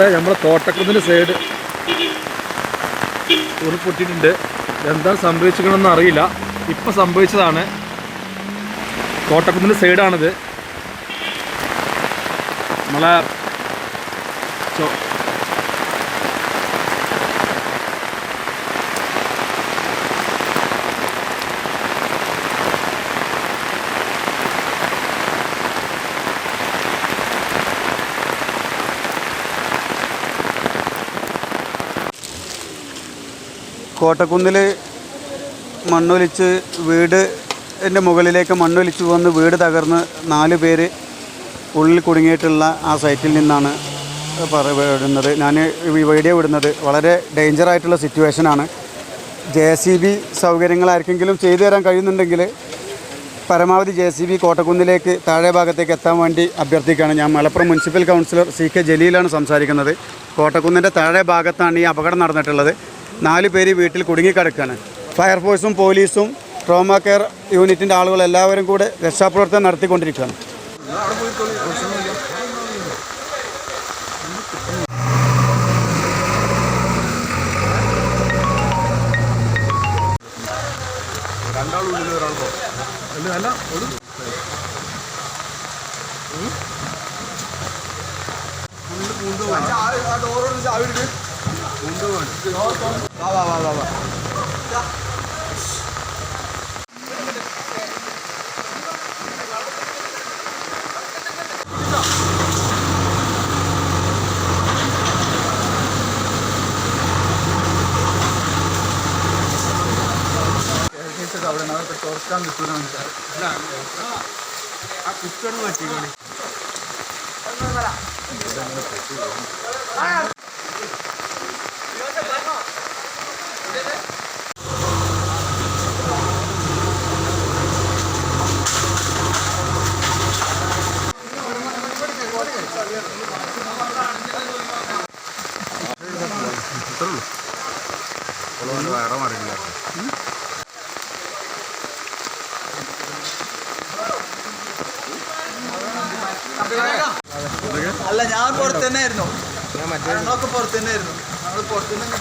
നമ്മളെ തോട്ടക്കുന്നിൻ്റെ സൈഡ് ഉരുൾപൊട്ടിയിട്ടുണ്ട്. എന്താ സംഭവിച്ചിരിക്കണമെന്ന് അറിയില്ല. ഇപ്പം സംഭവിച്ചതാണ്. തോട്ടക്കുന്നിൻ്റെ സൈഡാണിത്. നമ്മളെ കോട്ടക്കുന്നിൽ മണ്ണൊലിച്ച് വീടിൻ്റെ മുകളിലേക്ക് മണ്ണൊലിച്ച് വന്ന് വീട് തകർന്ന് 4 പേര് ഉള്ളിൽ കുടുങ്ങിയിട്ടുള്ള ആ സൈറ്റിൽ നിന്നാണ് വിടുന്നത്. ഞാൻ ഈ വീഡിയോ വിടുന്നത് വളരെ ഡേഞ്ചറായിട്ടുള്ള സിറ്റുവേഷനാണ്. JCB സൗകര്യങ്ങൾ ആർക്കെങ്കിലും ചെയ്തു തരാൻ കഴിയുന്നുണ്ടെങ്കിൽ പരമാവധി JCB കോട്ടക്കുന്നിലേക്ക് താഴെ ഭാഗത്തേക്ക് എത്താൻ വേണ്ടി അഭ്യർത്ഥിക്കുകയാണ്. ഞാൻ മലപ്പുറം മുനിസിപ്പൽ കൗൺസിലർ CK ജലീലാണ് സംസാരിക്കുന്നത്. കോട്ടക്കുന്നിൻ്റെ താഴെ ഭാഗത്താണ് ഈ അപകടം നടന്നിട്ടുള്ളത്. 4 പേര് വീട്ടിൽ കുടുങ്ങിക്കിടക്കുകയാണ്. ഫയർഫോഴ്സും പോലീസും ട്രോമ കെയർ യൂണിറ്റിൻ്റെ ആളുകൾ എല്ലാവരും കൂടെ രക്ഷാപ്രവർത്തനം നടത്തിക്കൊണ്ടിരിക്കുകയാണ്. തുറക്കാൻ കിട്ടുന്ന ആ കുക്കറിന് പറ്റിയാണ്. വേറെ മാറിയില്ല. അല്ല, ഞാൻ പുറത്ത് തന്നെ ആയിരുന്നു. ഞങ്ങളൊക്കെ പുറത്ത് തന്നെ ആയിരുന്നു. ഞങ്ങൾ പുറത്തുനിന്ന്